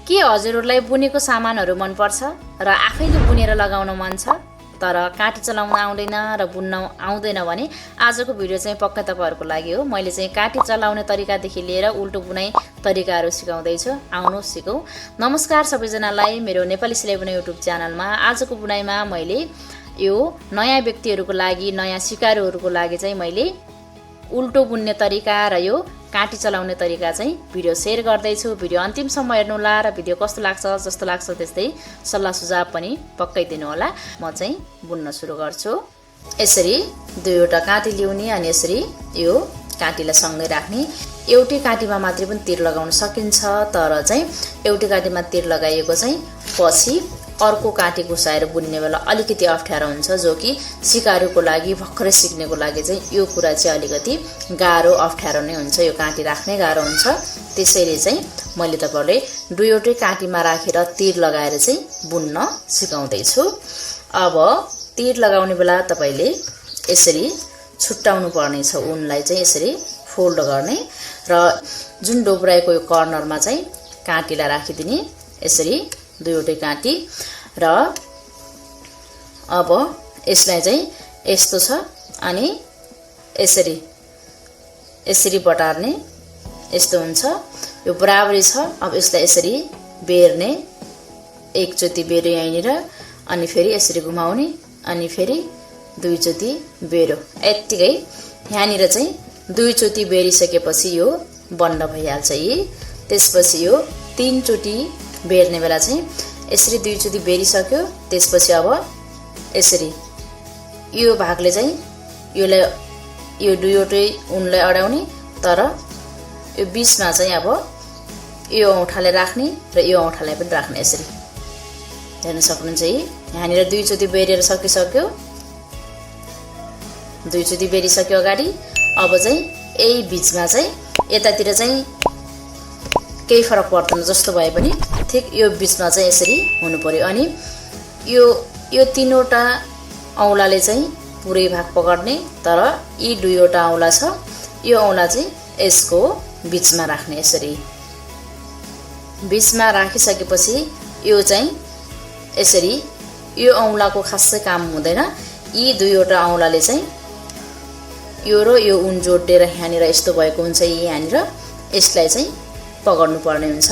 के हजुरहरूलाई बुनेको सामानहरू मनपर्छ र आफैले बुनेर लगाउन मन छ तर काँटी चलाउन आउँदैन र बुन्न आउँदैन भने आजको भिडियो चाहिँ पक्कै तपाईँहरूको लागि हो। मैले चाहिँ काँटी चलाउने तरिकादेखि लिएर उल्टो बुनाइ तरिकाहरू सिकाउँदैछु। आउनु सिकौँ। नमस्कार सबैजनालाई, मेरो नेपाली सिलाइ बुनाइ युट्युब च्यानलमा आजको बुनाइमा मैले यो नयाँ व्यक्तिहरूको लागि, नयाँ सिकारुहरूको लागि चाहिँ मैले उल्टो बुन्ने तरिका र यो काँटी चलाउने तरिका चाहिँ भिडियो सेयर गर्दैछु। भिडियो अन्तिमसम्म हेर्नुहोला र भिडियो कस्तो लाग्छ, जस्तो लाग्छ त्यस्तै सल्लाह सुझाव पनि पक्कै दिनुहोला। म चाहिँ बुन्न सुरु गर्छु। यसरी दुईवटा काँटी ल्याउने अनि यसरी यो काँटीलाई सँगै राख्ने। एउटै काँटीमा मात्रै पनि तीर लगाउन सकिन्छ, तर चाहिँ एउटै काँटीमा तीर लगाइएको चाहिँ पछि अर्को काँटी घुसाएर बुन्ने बेला अलिकति अप्ठ्यारो हुन्छ, जो कि सिकारुको लागि, भर्खरै सिक्नेको लागि चाहिँ यो कुरा चाहिँ अलिकति गाह्रो अप्ठ्यारो नै हुन्छ। यो काँटी राख्नै गाह्रो हुन्छ। त्यसैले चाहिँ मैले तपाईँहरूले दुईवटै काँटीमा राखेर तीर लगाएर चाहिँ बुन्न सिकाउँदैछु। अब तीर लगाउने बेला तपाईँले यसरी छुट्टाउनु पर्नेछ। उनलाई चाहिँ यसरी फोल्ड गर्ने र जुन डोब्राएको यो कर्नरमा चाहिँ काँटीलाई राखिदिने, यसरी दुईवटै काँटी। र अब यसलाई चाहिँ यस्तो छ अनि यसरी यसरी बटार्ने, यस्तो हुन्छ। यो बराबरी छ। अब यसलाई यसरी बेर्ने, एकचोटि बेर्यो यहीँनिर, अनि फेरि यसरी घुमाउने, अनि फेरि दुईचोटि बेर्यो। यत्तिकै यहाँनिर चाहिँ दुईचोटि बेरिसकेपछि यो बन्द भइहाल्छ। यी त्यसपछि यो तीनचोटि बेर्ने बेला चाहिँ यसरी दुईचोटि बेरिसक्यो। त्यसपछि अब यसरी यो भागले चाहिँ योलाई यो दुईवटै उनलाई अड्याउने, तर यो बिचमा चाहिँ अब यो औँठाले राख्ने र यो औँठालाई पनि राख्ने। यसरी हेर्न सक्नुहुन्छ। यहाँनिर दुईचोटि बेरेर सकिसक्यो, दुईचोटि बेरिसक्यो अगाडि। अब चाहिँ यही बिचमा चाहिँ यतातिर चाहिँ केही फरक पर्दैन, जस्तो भए पनि ठिक यो बिचमा चाहिँ यसरी हुनु पर्यो। अनि यो तीनवटा औँलाले चाहिँ पुरै भाग पकड्ने, तर यी दुईवटा औँला छ, यो औँला चाहिँ यसको बिचमा राख्ने। यसरी बिचमा राखिसकेपछि यो चाहिँ यसरी यो औँलाको खासै काम हुँदैन। यी दुईवटा औँलाले चाहिँ यो र यो उन जोडेर यहाँनिर यस्तो भएको हुन्छ। यहाँनिर यसलाई चाहिँ पकड्नु पर्ने हुन्छ,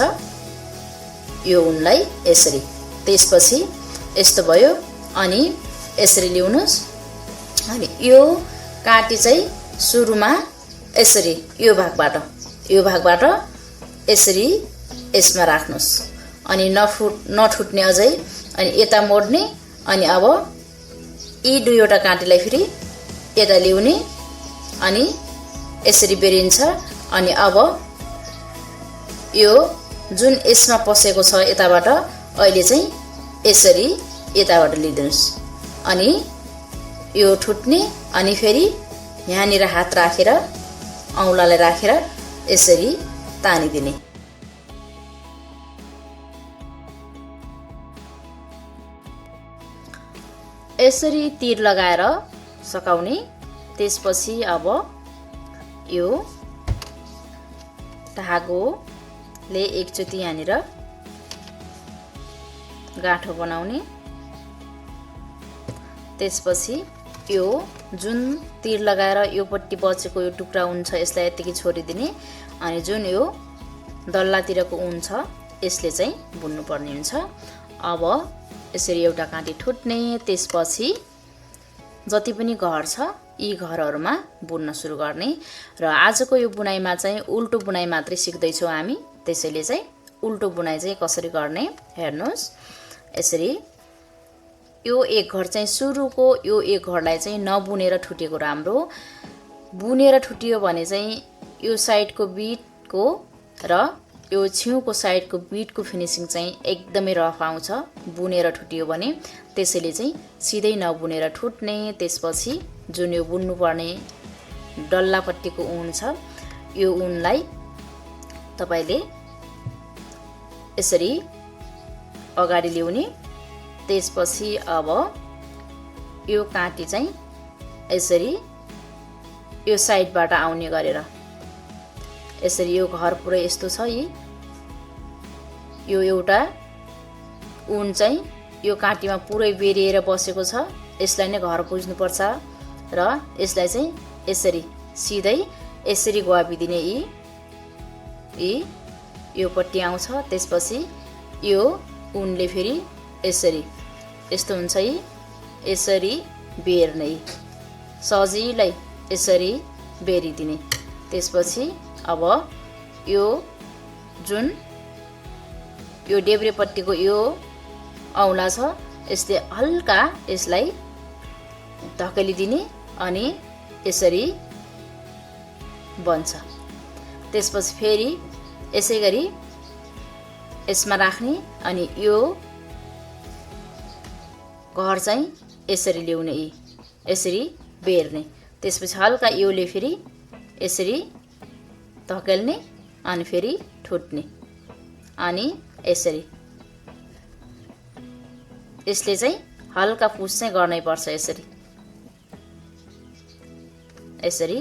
यो उनलाई यसरी। त्यसपछि यस्तो भयो अनि यसरी ल्याउनुहोस्। अनि यो काँटी चाहिँ सुरुमा यसरी यो भागबाट यसरी यसमा राख्नुहोस्, अनि नठुट्ने अझै। अनि यता मोड्ने, अनि अब यी दुईवटा काँटीलाई फेरि यता ल्याउने, अनि यसरी बेरिन्छ। अनि अब यो जुन यसमा पसेको छ यताबाट अहिले चाहिँ यसरी यताबाट लिदिनुहोस्, अनि यो ठुट्ने, अनि फेरि यहाँनिर हात राखेर औँलालाई राखेर यसरी तानिदिने। यसरी तीर लगाएर सकाउने। त्यसपछि अब यो धागोले एकचोटि यहाँनिर गाँठो बनाउने। त्यसपछि यो जुन तीर लगाएर योपट्टि बचेको यो टुक्रा उन छ यसलाई यतिकै छोडिदिने, अनि जुन यो दल्लातिरको उन छ यसले चाहिँ बुन्नुपर्ने हुन्छ। अब यसरी एउटा काँटी ठुट्ने। त्यसपछि जति पनि घर छ यी घरहरूमा बुन्न सुरु गर्ने। र आजको यो बुनाइमा चाहिँ उल्टो बुनाइ मात्रै सिक्दैछौँ हामी, त्यसैले चाहिँ उल्टो बुनाइ चाहिँ कसरी गर्ने हेर्नुहोस्। यसरी यो एक घर चाहिँ सुरुको यो एक घरलाई चाहिँ नबुनेर ठुटेको राम्रो। बुनेर ठुटियो भने चाहिँ यो साइडको बिटको र यो छेउको साइडको बिटको फिनिसिङ चाहिँ एकदमै रफ आउँछ बुनेर ठुटियो भने। त्यसैले चाहिँ सिधै नबुनेर ठुट्ने। त्यसपछि जुन यो बुन्नुपर्ने डल्लापट्टिको उन छ यो उनलाई तपाईले यसरी अगाडि ल्याउने। त्यसपछि अब यो काँटी चाहिँ यसरी यो साइडबाट आउने गरेर यसरी यो घर पुरै यस्तो छ। यो एउटा ऊन चाहिँ यो काँटीमा पुरै बेरिएर बसेको छ। यसलाई नै घर पुज्नुपर्छ र यसलाई चाहिँ यसरी सिधै यसरी गुवाबिदिने यी यो पट्टी आउँछ। त्यसपछि यो ऊनले फेरि यसरी यस्तो हुन्छ यसरी बेर्ने सजिलै यसरी बेरिदिने। त्यसपछि अब यो जुन यो देब्रेपट्टिको यो औँला छ यसले हल्का यसलाई धकेलिदिने अनि यसरी बन्छ। त्यसपछि फेरि यसै गरी यसमा राख्ने अनि यो घर चाहिँ यसरी ल्याउने यसरी बेर्ने। त्यसपछि हल्का योले फेरि यसरी धकेल्ने अनि फेरि ठुट्ने अनि यसरी यसले चाहिँ हल्का पुस चाहिँ गर्नै पर्छ। यसरी यसरी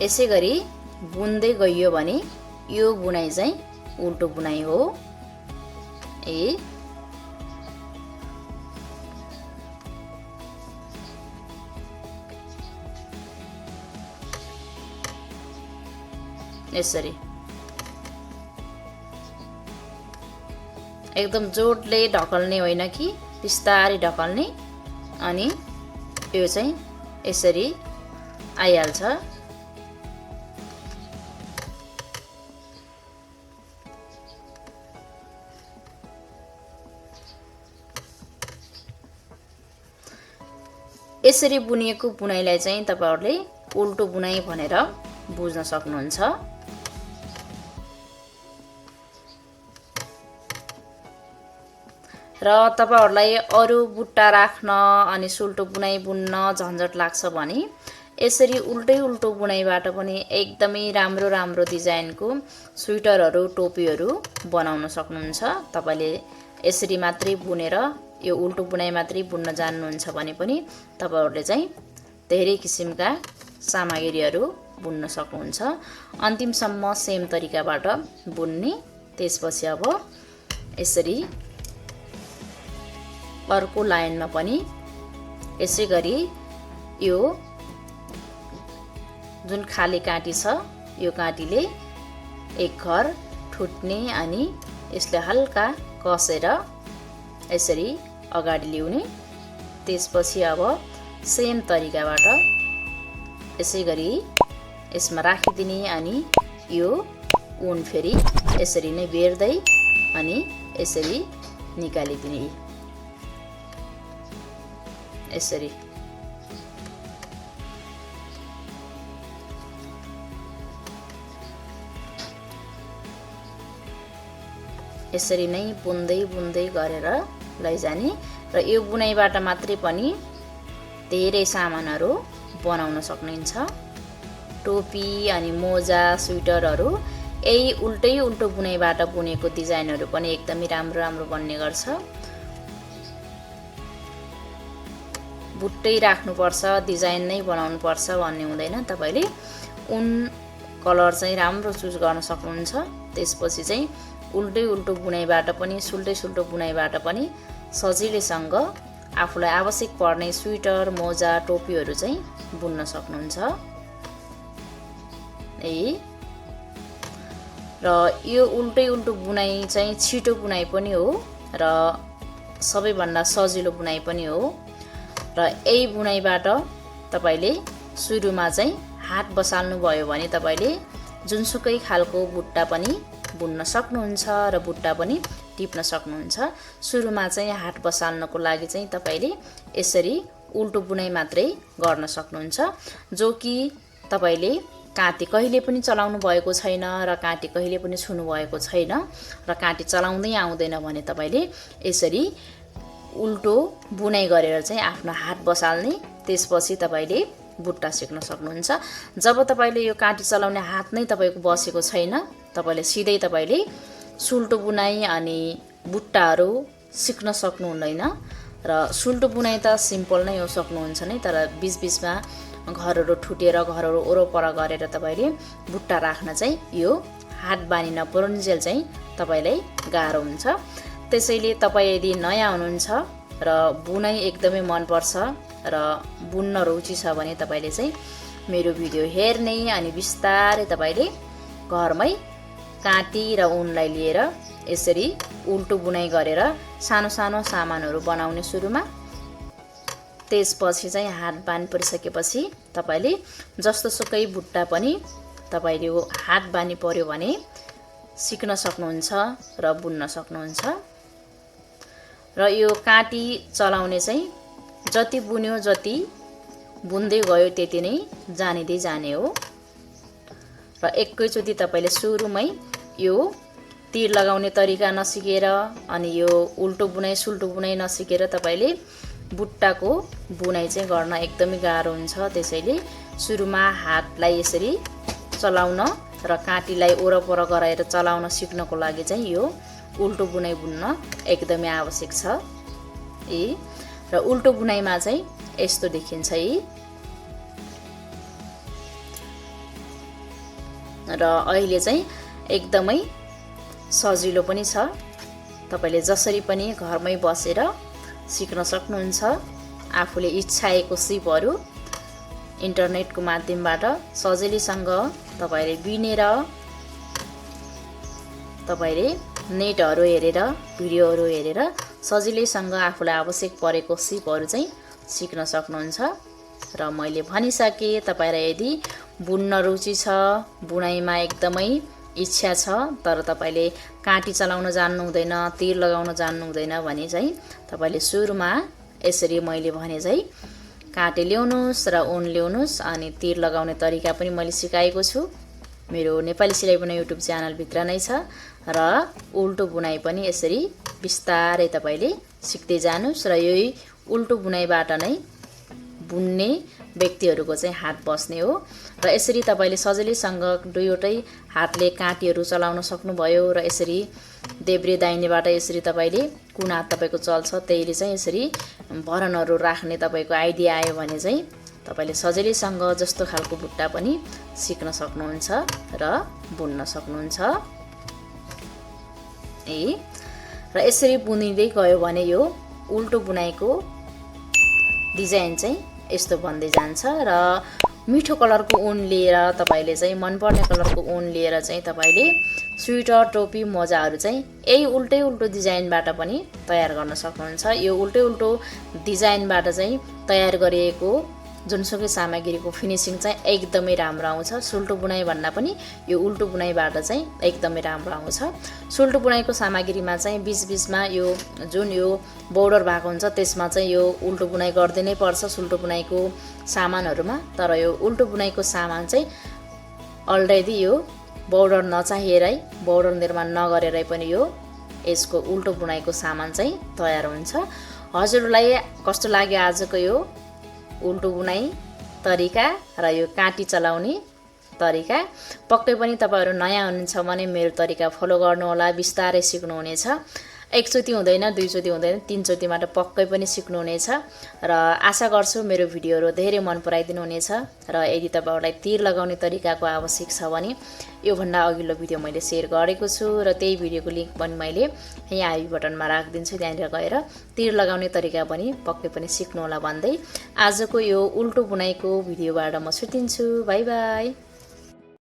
यसै गरी बुन्दै गइयो भने यो बुनाइ चाहिँ उल्टो बुनाइ हो। यसरी एकदम जोडले ढकल्ने होइन कि बिस्तारै ढकल्ने अनि यो चाहिँ यसरी आइहाल्छ। यसरी बुनिएको बुनाइलाई चाहिँ तपाईहरुले उल्टो बुनाइ भनेर बुझ्न सक्नुहुन्छ। र तपाईहरुलाई अरु बुट्टा राख्न अनि सुल्टो बुनाइ बुन्न झन्झट लाग्छ भने यसरी उल्टै उल्टो बुनाइबाट पनि एकदमै राम्रो राम्रो डिजाइनको स्वेटरहरु टोपीहरु बनाउन सक्नुहुन्छ। तपाईले यसरी मात्रै बुनेर यो उल्टो बुनाइ मात्रै बुन्न जान्नुहुन्छ भने पनि तपाईहरुले चाहिँ धेरै किसिमका सामग्रीहरु बुन्न सक्नुहुन्छ। अन्तिमसम्म सेम तरिकाबाट बुन्ने। त्यसपछि अब यसरी अर्को लाइनमा पनि यसै गरी यो जुन खाली काँटी छ यो काँटीले एक घर ठुट्ने अनि यसले हल्का कसेर यसरी अगाडि ल्याउने। त्यसपछि अब सेम तरिकाबाट यसै गरी यसमा राखिदिने अनि यो ऊन फेरि यसरी नै बेर्दै अनि यसरी निकालिदिने। यसरी यसरी नै बुन्दै बुन्दै गरेर लैजाने। र यो बुनाइबाट मात्रै पनि धेरै सामानहरु बनाउन सक्नुहुन्छ। टोपी अनि मोजा स्वेटरहरु यही उल्टै उल्टो बुनाइबाट बुनेको डिजाइनहरु पनि एकदमै राम्रो राम्रो बन्ने गर्छ। बुट्टै राख्नुपर्छ डिजाइन नै बनाउनु पर्छ भन्ने हुँदैन। तपाईले ऊन कलर चाहिँ राम्रो चुज गर्न सक्नुहुन्छ। त्यसपछि चाहिँ उल्टै उल्टो बुनाइबाट पनि सुल्टै सुल्टो बुनाइबाट पनि सजिलैसँग आफूलाई आवश्यक पर्ने स्वेटर मोजा टोपीहरु चाहिँ बुन्न सक्नुहुन्छ। र यो उल्टै उल्टो बुनाइ चाहिँ छिटो बुनाइ पनि हो र सबैभन्दा सजिलो बुनाइ पनि हो। र यही बुनाइबाट तपाईले सुरुमा चाहिँ हात बसाल्नु भयो भने तपाईले जुनसुकै खालको बुट्टा पनि बुन्न सक्नुहुन्छ र बुट्टा पनि टिप्न सक्नुहुन्छ। सुरुमा चाहिँ हात बसाल्नको लागि चाहिँ तपाईले यसरी उल्टो बुनाइ मात्रै गर्न सक्नुहुन्छ। जो कि तपाईले काँटी कहिले पनि चलाउनु भएको छैन र काँटी कहिले पनि छुनु भएको छैन र काँटी चलाउँदै आउँदैन भने तपाईले यसरी उल्टो बुनाइ गरेर चाहिँ आफ्नो हात बसाल्ने। त्यसपछि तपाईले बुट्टा सिक्न सक्नुहुन्छ। जब तपाईले यो काँटी चलाउने हात नै तपाईको बसेको छैन तपाईले सिधै तपाईले सुल्टो बुनाइ अनि बुट्टाहरु सिक्न सक्नुहुँदैन। र सुल्टो बुनाइ त सिम्पल नै हो सक्नुहुन्छ नै, तर बीच बीचमा घरहरू ठुटेर घरहरू वरपर गरेर तपाईँले बुट्टा राख्न चाहिँ यो हात बानी नपरुन्जेल चाहिँ तपाईँलाई गाह्रो हुन्छ। त्यसैले तपाईँ यदि नयाँ हुनुहुन्छ र बुनाइ एकदमै मनपर्छ र बुन्न रुचि छ भने तपाईँले चाहिँ मेरो भिडियो हेर्ने अनि बिस्तारै तपाईँले घरमै काँटी र ऊनलाई लिएर यसरी उल्टो बुनाइ गरेर सानो सानो सामानहरू बनाउने सुरुमा। त्यसपछि चाहिँ हात बानी परिसकेपछि तपाईँले जस्तोसुकै बुट्टा पनि तपाईँले हात बानी पर्यो भने सिक्न सक्नुहुन्छ र बुन्न सक्नुहुन्छ। र यो काँटी चलाउने चाहिँ जति बुन्यो जति बुन्दै गयो त्यति नै जानिँदै जाने हो। र एकैचोटि तपाईँले सुरुमै यो तीर लगाउने तरिका नसिकेर अनि यो उल्टो बुनाइ सुल्टो बुनाइ नसिकेर तपाईँले बुट्टाको बुनाइ चाहिँ गर्न एकदमै गाह्रो हुन्छ। त्यसैले सुरुमा हातलाई यसरी चलाउन र काँटीलाई ओरपर गराएर चलाउन सिक्नको लागि चाहिँ यो उल्टो बुनाइ बुन्न एकदमै आवश्यक छ। र उल्टो बुनाइमा चाहिँ यस्तो देखिन्छ र अहिले चाहिँ एकदमै सजिलो पनि छ। तपाईले जसरी पनि घरमै बसेर सिक्न सक्नुहुन्छ। आफूले इच्छाएको सिपहरू इन्टरनेटको माध्यमबाट सजिलैसँग तपाईले बिनेर तपाईले नेटहरू हेरेर भिडियोहरू हेरेर सजिलैसँग आफूलाई आवश्यक परेको सिपहरू चाहिँ सिक्न सक्नुहुन्छ। र मैले भनिसके तपाईलाई यदि बुन्न रुचि छ, बुनाइमा एकदमै इच्छा छ तर तपाईले काँटी चलाउन जान्नु हुँदैन, तीर लगाउन जान्नु हुँदैन भने चाहिँ तपाईले सुरुमा यसरी मैले भने चाहिँ काँटी ल्याउनुस् र ऊन ल्याउनुस् अनि तीर लगाउने तरिका पनि मैले सिकाएको छु। मेरो नेपाली सिलाइ बुनाइ युट्युब च्यानल भित्र नै छ र उल्टो बुनाइ पनि यसरी बिस्तारै तपाईले सिक्दै जानुस् र यही उल्टो बुनाइबाट नै बुन्ने व्यक्तिहरूको चाहिँ हात बस्ने हो। र यसरी तपाईले सजिलैसँग दुईवटै हातले काँटीहरू चलाउन सक्नुभयो र यसरी देब्रे दाहिनेबाट यसरी तपाईले कुन हात तपाईको चल्छ त्यहीले चाहिँ यसरी भरनहरू राख्ने तपाईको आइडिया आयो भने चाहिँ तपाईले सजिलैसँग जस्तो खालको बुट्टा पनि सिक्न सक्नुहुन्छ र बुन्न सक्नुहुन्छ। र यसरी बुनिँदै गयो भने यो उल्टो बुनाइको डिजाइन चाहिँ यस्तो बन्दै जान्छ। र मिठो कलरको ऊन लिएर तपाईले चाहिँ मनपर्ने कलरको ऊन लिएर चाहिँ तपाईले स्वेटर टोपी मोजाहरू चाहिँ यही उल्टै उल्टो डिजाइनबाट पनि तयार गर्न सक्नुहुन्छ। यो उल्टै उल्टो डिजाइनबाट चाहिँ तयार गरिएको जुनसुकै सामग्रीको फिनिसिङ चाहिँ एकदमै राम्रो आउँछ। सुल्टो बुनाइ भन्दा पनि यो उल्टो बुनाइबाट चाहिँ एकदमै राम्रो आउँछ। सुल्टो बुनाइको सामग्रीमा चाहिँ बीचबीचमा यो जुन यो बोर्डर भएको हुन्छ त्यसमा चाहिँ यो उल्टो बुनाइ गर्दै नै पर्छ सुल्टो बुनाइको सामानहरूमा। तर यो उल्टो बुनाइको सामान चाहिँ अलरेडी यो बोर्डर नचाहिएरै बोर्डर निर्माण नगरेरै पनि यो यसको उल्टो बुनाइको सामान चाहिँ तयार हुन्छ। हजुरलाई कस्तो लाग्यो आजको यो उल्टो बुनाइ तरिका र यो काँटी चलाउने तरिका? पक्कै पनि तपाईहरु नयाँ हुनुहुन्छ भने मेरो तरिका फलो गर्नु होला, बिस्तारै सिक्नुहुनेछ। एकचोटी हुँदैन, दुईचोटी हुँदैन, तीनचोटीमा त पक्कै पनि सिक्नुहुनेछ र आशा गर्छु मेरो भिडियोहरु धेरै मन पराइदिनु हुनेछ। र यदि तपाईहरुलाई तीर लगाउने तरिकाको आवश्यक छ भने यो भन्दा अघिल्लो भिडियो मैले शेयर गरेको छु र त्यही भिडियोको लिंक पनि मैले यहाँ आई बटनमा राख्दिन्छु, त्यहाँनिर गएर तीर लगाउने तरिका पनि पक्कै पनि सिक्नु होला भन्दै आजको यो उल्टो बुनाइको भिडियोबाट म छुटिन्छु। Bye bye.